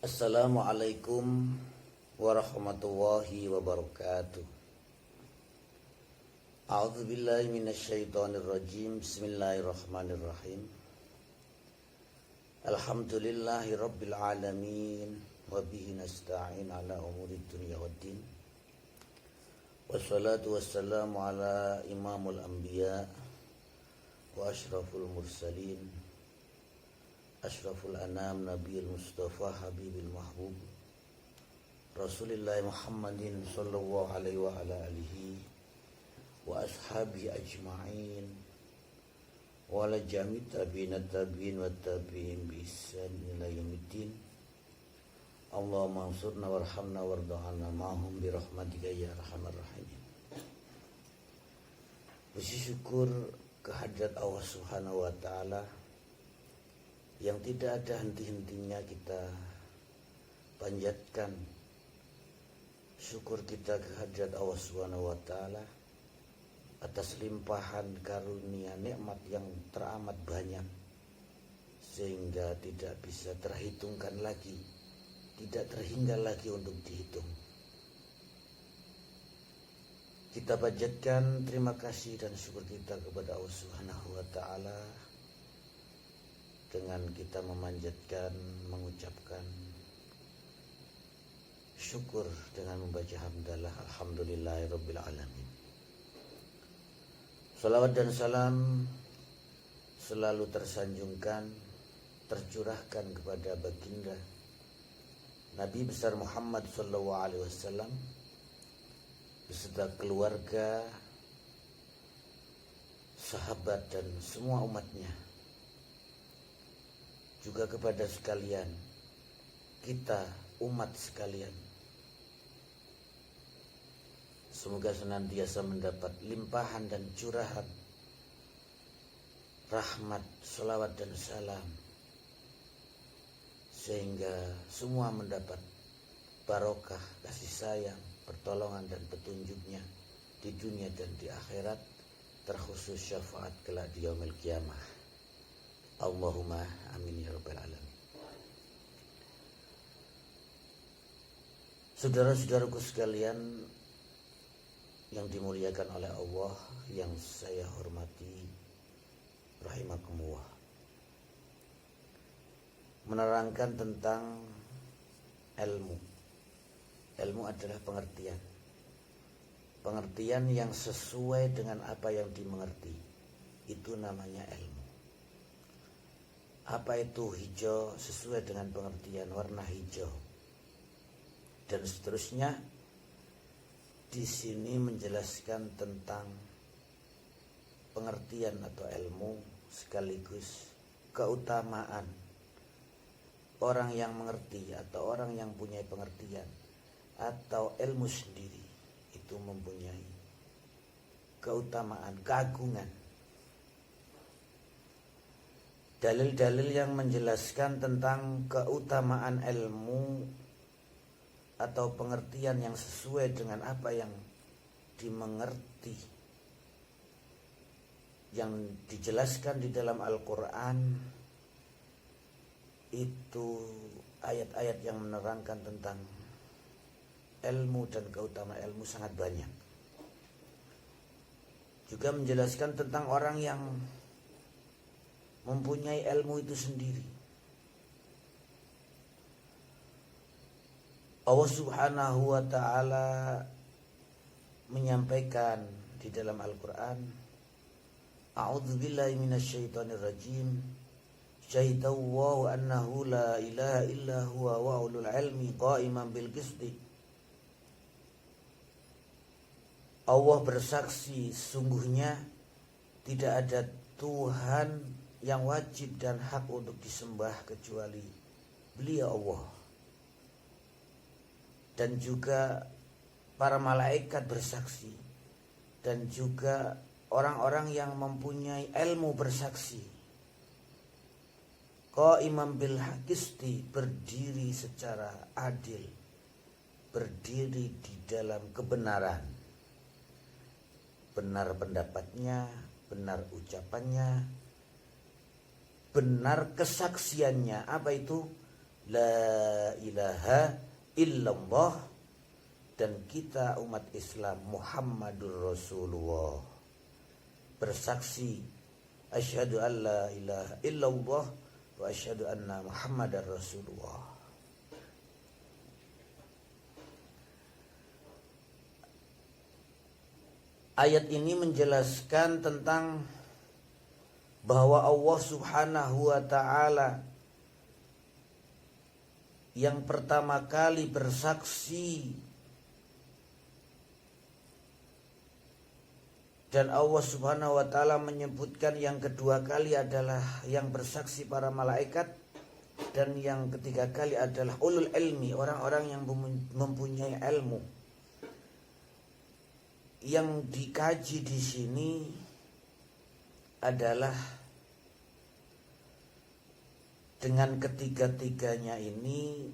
Assalamualaikum warahmatullahi wabarakatuh. A'udzu billahi minasyaitonir rajim. Bismillahirrahmanirrahim. Alhamdulillahi rabbil alamin wa bihi nasta'in ala umurid dunya waddin. Wassalatu wassalamu ala imamul anbiya wa asyraful mursalin, asyraful anam nabiyil mustafa habibil mahbub Rasulillah Muhammadin sallallahu alaihi wa ala alihi wa ashabi ajma'in wa ala jami' tabi'in tabi'in wa tabi'in bi ihsan ila yaumiddin. Allahumma ansurna warhamna wardo'ana ma'hum bi rahmatika ya arhamar rahimin. Puji syukur kehadirat Allah Subhanahu wa taala yang tidak ada henti-hentinya kita panjatkan syukur kita kehadirat Allah Subhanahu wa taala atas limpahan karunia nikmat yang teramat banyak sehingga tidak bisa terhitungkan lagi, tidak terhingga lagi untuk dihitung. Kita panjatkan terima kasih dan syukur kita kepada Allah Subhanahu wa taala dengan kita memanjatkan, mengucapkan syukur dengan membaca hamdalah alhamdulillahirabbil alamin. Salawat dan salam selalu tersanjungkan, tercurahkan kepada baginda Nabi besar Muhammad sallallahu alaihi wasallam beserta keluarga, sahabat dan semua umatnya, juga kepada sekalian kita umat sekalian. Semoga senantiasa mendapat limpahan dan curahan rahmat, salawat dan salam, sehingga semua mendapat barokah, kasih sayang, pertolongan dan petunjuknya di dunia dan di akhirat, terkhusus syafaat kelak di yaumil qiyamah. Allahumma amin ya rabbal alamin. Saudara-saudaraku sekalian yang dimuliakan oleh Allah, yang saya hormati, rahimakumullah. Menerangkan tentang ilmu. Ilmu adalah pengertian. Pengertian yang sesuai dengan apa yang dimengerti. Itu namanya ilmu. Apa itu hijau? Sesuai dengan pengertian warna hijau. Dan seterusnya. Di sini menjelaskan tentang pengertian atau ilmu sekaligus keutamaan orang yang mengerti atau orang yang punya pengertian atau ilmu sendiri itu mempunyai keutamaan, keagungan. Dalil-dalil yang menjelaskan tentang keutamaan ilmu atau pengertian yang sesuai dengan apa yang dimengerti, yang dijelaskan di dalam Al-Quran, itu ayat-ayat yang menerangkan tentang ilmu dan keutamaan ilmu sangat banyak. Juga menjelaskan tentang orang yang mempunyai ilmu itu sendiri. Allah Subhanahu wa ta'ala menyampaikan di dalam Al-Quran, A'udzu billahi minasyaitonir rajim. Syahidallahu annahu la ilaha illa huwa wa ulul ilmi qa'iman bil qisti. Allah bersaksi sungguhnya tidak ada Tuhan yang wajib dan hak untuk disembah kecuali Beliau Allah. Dan juga para malaikat bersaksi, dan juga orang-orang yang mempunyai ilmu bersaksi. Qa'iman bil qisti, berdiri secara adil, berdiri di dalam kebenaran, benar pendapatnya, benar ucapannya, benar kesaksiannya. Apa itu? la ilaha illallah, dan kita umat Islam Muhammadur Rasulullah bersaksi asyhadu an la ilaha illallah wa asyhadu anna Muhammadar Rasulullah. Ayat ini menjelaskan tentang bahwa Allah Subhanahu wa ta'ala yang pertama kali bersaksi, dan Allah Subhanahu wa ta'ala menyebutkan yang kedua kali adalah yang bersaksi para malaikat, dan yang ketiga kali adalah ulul ilmi, orang-orang yang mempunyai ilmu. Yang dikaji di sini adalah dengan ketiga-tiganya ini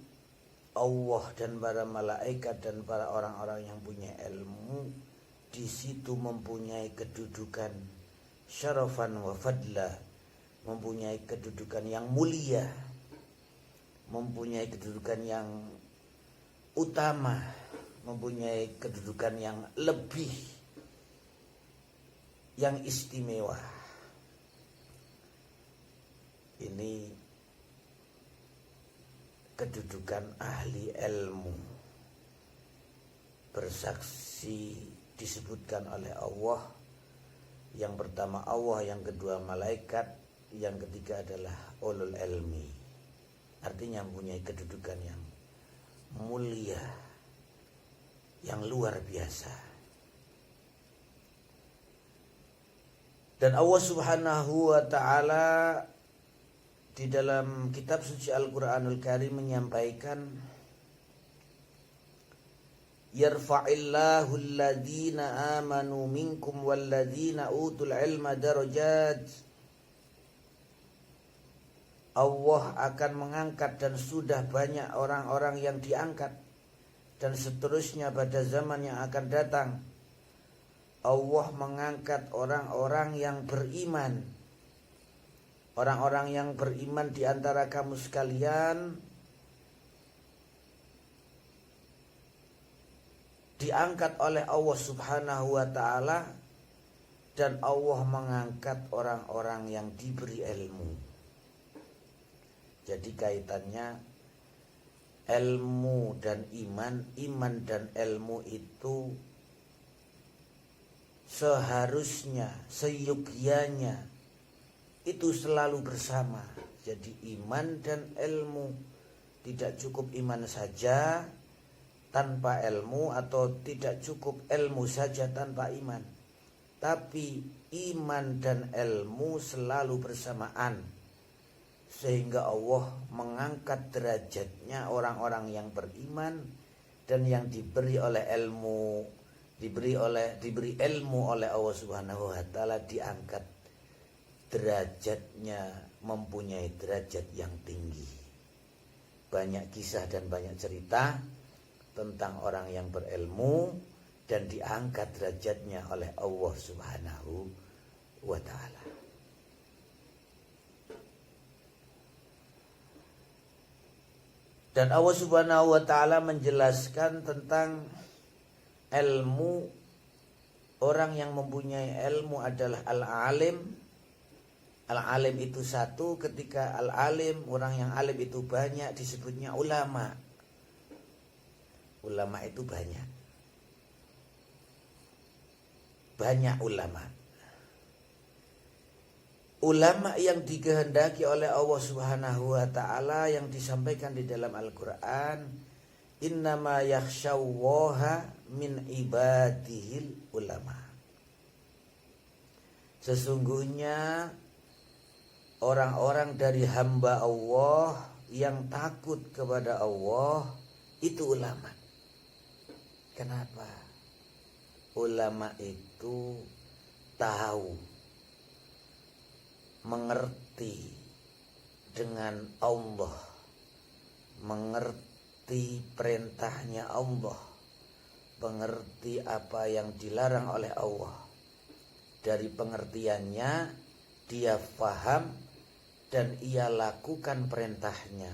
Allah dan para malaikat dan para orang-orang yang punya ilmu di situ mempunyai kedudukan syarafan wa fadla, mempunyai kedudukan yang mulia, mempunyai kedudukan yang utama, mempunyai kedudukan yang lebih, yang istimewa. Ini kedudukan ahli ilmu. Bersaksi disebutkan oleh Allah. Yang pertama Allah, yang kedua malaikat, yang ketiga adalah ulul ilmi. Artinya mempunyai kedudukan yang mulia, yang luar biasa. Dan Allah Subhanahu wa ta'ala di dalam kitab suci Al-Quranul Karim menyampaikan, yarfa'illahu alladhina amanu minkum walladhina utul ilma darajat. Allah akan mengangkat, dan sudah banyak orang-orang yang diangkat, dan seterusnya pada zaman yang akan datang. Allah mengangkat orang-orang yang beriman. Orang-orang yang beriman di antara kamu sekalian diangkat oleh Allah Subhanahu wa ta'ala, dan Allah mengangkat orang-orang yang diberi ilmu. Jadi kaitannya ilmu dan iman, iman dan ilmu itu seharusnya, seyogyanya itu selalu bersama. Jadi iman dan ilmu, tidak cukup iman saja tanpa ilmu, atau tidak cukup ilmu saja tanpa iman, tapi iman dan ilmu selalu bersamaan, sehingga Allah mengangkat derajatnya orang-orang yang beriman dan yang diberi oleh ilmu, diberi ilmu oleh Allah Subhanahu wa ta'ala, diangkat derajatnya, mempunyai derajat yang tinggi. Banyak kisah dan banyak cerita tentang orang yang berilmu dan diangkat derajatnya oleh Allah Subhanahu wa ta'ala. Dan Allah Subhanahu wa ta'ala menjelaskan tentang ilmu. Orang yang mempunyai ilmu adalah al-alim. Al-alim itu satu, ketika al-alim, orang yang alim itu banyak, disebutnya ulama. Ulama itu banyak. Banyak ulama. Ulama yang dikehendaki oleh Allah Subhanahu wa ta'ala, yang disampaikan di dalam Al-Quran, innama yakhshawaha min ibadihil ulama. Sesungguhnya orang-orang dari hamba Allah yang takut kepada Allah itu ulama. Kenapa? Ulama itu tahu, mengerti dengan Allah, mengerti perintahnya Allah, mengerti apa yang dilarang oleh Allah. Dari pengertiannya dia faham dan ia lakukan perintahnya.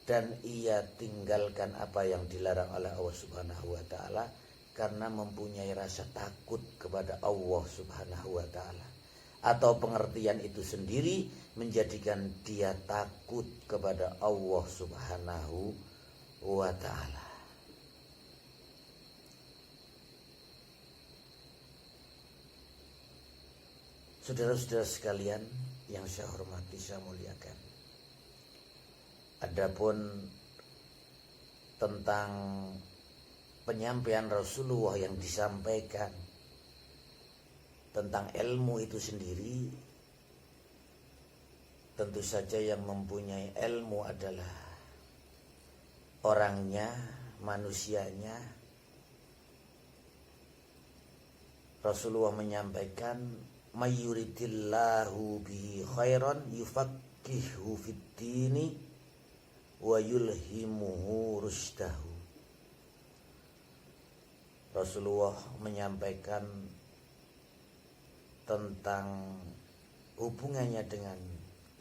dan ia tinggalkan apa yang dilarang oleh Allah Subhanahu wa taala karena mempunyai rasa takut kepada Allah Subhanahu wa taala, atau pengertian itu sendiri menjadikan dia takut kepada Allah Subhanahu wa taala. Saudara-saudara sekalian yang saya hormati, saya muliakan. Adapun tentang penyampaian Rasulullah yang disampaikan tentang ilmu itu sendiri, tentu saja yang mempunyai ilmu adalah orangnya, manusianya. Rasulullah menyampaikan, mayyuridillahu bihi khairan yufaqihu fid-dini wa yulhimuhu rusydahu. Rasulullah menyampaikan tentang hubungannya dengan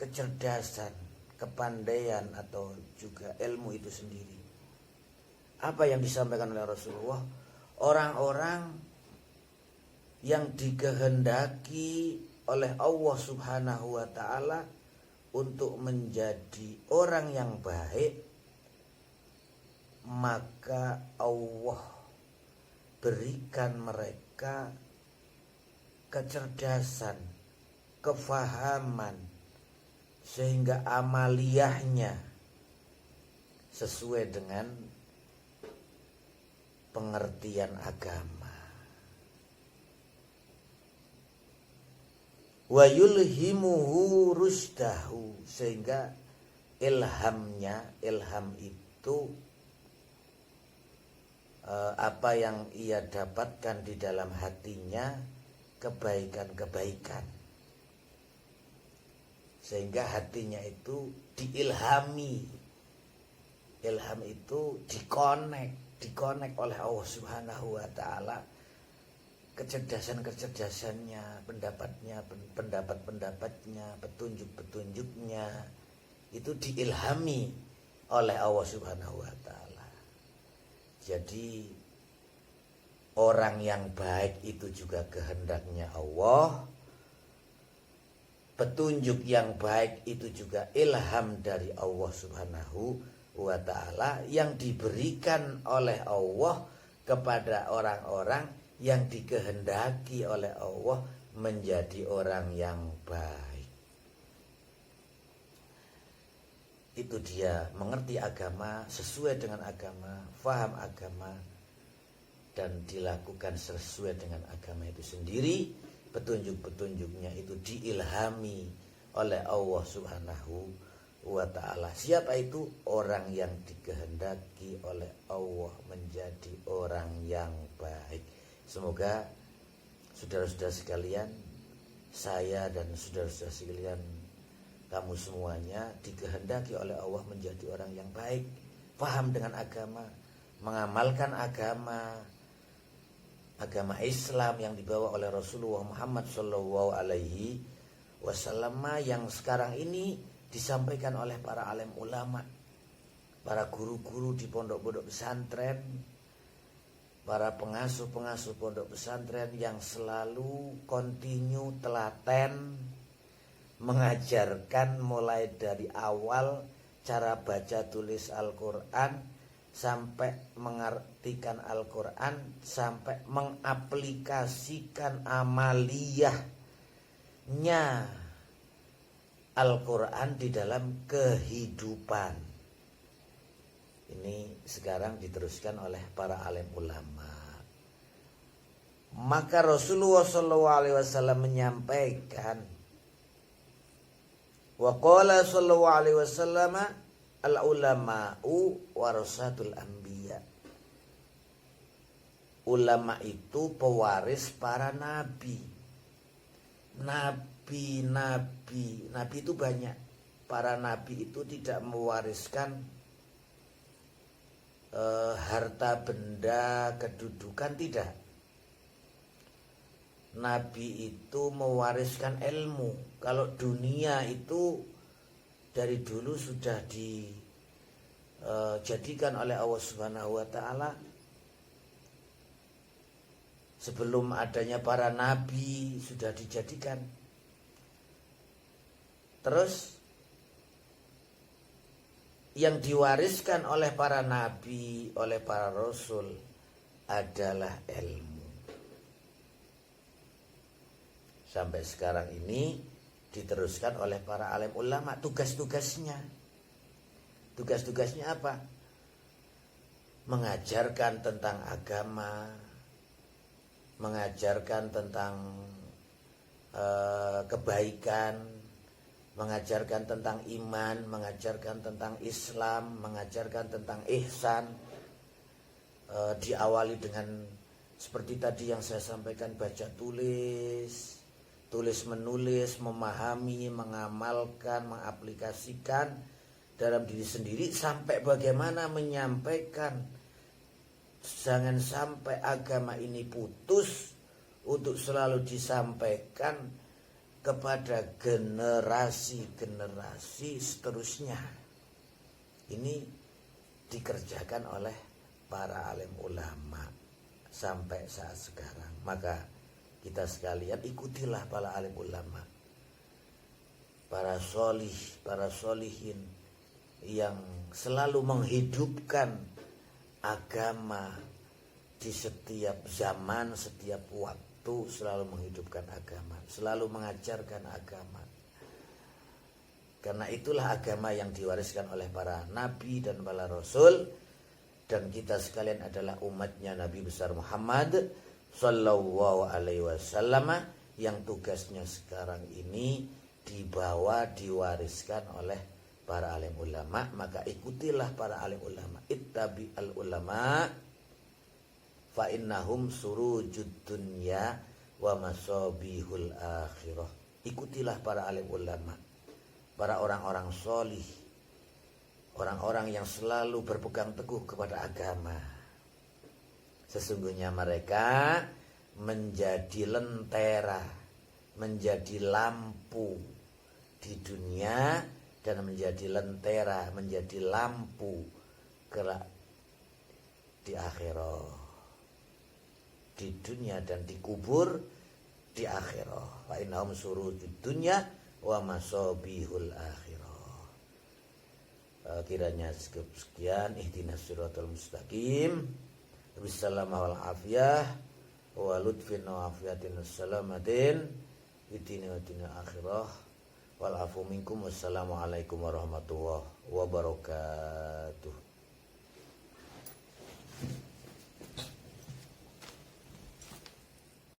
kecerdasan, kepandaian atau juga ilmu itu sendiri. Apa yang disampaikan oleh Rasulullah? Orang-orang yang dikehendaki oleh Allah Subhanahu wa taala untuk menjadi orang yang baik, maka Allah berikan mereka kecerdasan, kefahaman, sehingga amaliyahnya sesuai dengan pengertian agama. Wa yulhimuhu rusydahu, sehingga ilham itu apa yang ia dapatkan di dalam hatinya, kebaikan-kebaikan, sehingga hatinya itu diilhami. Ilham itu dikonek oleh Allah Subhanahu wa taala. Kecerdasannya, pendapat-pendapatnya, petunjuk-petunjuknya itu diilhami oleh Allah Subhanahu wa taala. Jadi orang yang baik itu juga kehendaknya Allah. Petunjuk yang baik itu juga ilham dari Allah Subhanahu wa taala yang diberikan oleh Allah kepada orang-orang yang dikehendaki oleh Allah menjadi orang yang baik. Itu dia mengerti agama, sesuai dengan agama, faham agama, dan dilakukan sesuai dengan agama itu sendiri. Petunjuk-petunjuknya itu diilhami oleh Allah Subhanahu wa ta'ala. Siapa itu? Orang yang dikehendaki oleh Allah menjadi orang yang baik. Semoga saudara-saudara sekalian, saya dan saudara-saudara sekalian, kamu semuanya dikehendaki oleh Allah menjadi orang yang baik, paham dengan agama, mengamalkan agama Islam yang dibawa oleh Rasulullah Muhammad Shallallahu Alaihi Wasallam, yang sekarang ini disampaikan oleh para alim ulama, para guru-guru di pondok-pondok pesantren, para pengasuh-pengasuh pondok pesantren yang selalu kontinu telaten mengajarkan mulai dari awal cara baca tulis Al-Quran sampai mengartikan Al-Quran, sampai mengaplikasikan amaliyahnya Al-Quran di dalam kehidupan. Ini sekarang diteruskan oleh para alim ulama. Maka Rasulullah SAW menyampaikan, wa qala sallallahu alaihi wasallam, al ulama'u warasatul anbiya. Ulama itu pewaris para nabi. Nabi itu banyak. Para nabi itu tidak mewariskan harta benda, kedudukan, tidak. Nabi itu mewariskan ilmu. Kalau dunia itu dari dulu sudah jadikan oleh Allah Subhanahu wa taala. Sebelum adanya para nabi sudah dijadikan. Terus yang diwariskan oleh para nabi, oleh para rasul adalah ilmu. Sampai sekarang ini diteruskan oleh para alim ulama tugas-tugasnya. Tugas-tugasnya apa? Mengajarkan tentang agama, mengajarkan tentang kebaikan, mengajarkan tentang iman, mengajarkan tentang Islam, mengajarkan tentang ihsan. Diawali dengan seperti tadi yang saya sampaikan, baca tulis, tulis menulis, memahami, mengamalkan, mengaplikasikan dalam diri sendiri, sampai bagaimana menyampaikan. Jangan sampai agama ini putus untuk selalu disampaikan kepada generasi-generasi seterusnya. Ini dikerjakan oleh para alim ulama sampai saat sekarang. Maka kita sekalian ikutilah para alim ulama, para solih, para solihin yang selalu menghidupkan agama di setiap zaman, setiap waktu, selalu menghidupkan agama, selalu mengajarkan agama. Karena itulah agama yang diwariskan oleh para nabi dan para rasul, dan kita sekalian adalah umatnya Nabi besar Muhammad Sallallahu Alaihi Wasallam yang tugasnya sekarang ini diwariskan oleh para alim ulama. Maka ikutilah para alim ulama. Ittabi al ulama fa innahum surujud dunya wa masabihul akhirah. Ikutilah para alim ulama, para orang-orang solih, orang-orang yang selalu berpegang teguh kepada agama. Sesungguhnya mereka menjadi lentera, menjadi lampu di dunia, dan menjadi lentera, menjadi lampu kelak di akhirat, di dunia dan dikubur di akhirat. Fa innahum surujud dunya wa masabihul akhirah. Kiranya sekian, ihdinas siratal mustaqim, bisalamah wal afiyah wa lutfin wa afiyatin salamatin bidini wa dini akhirah. Wal afu minkum. Wassalamualaikum warahmatullahi wabarakatuh.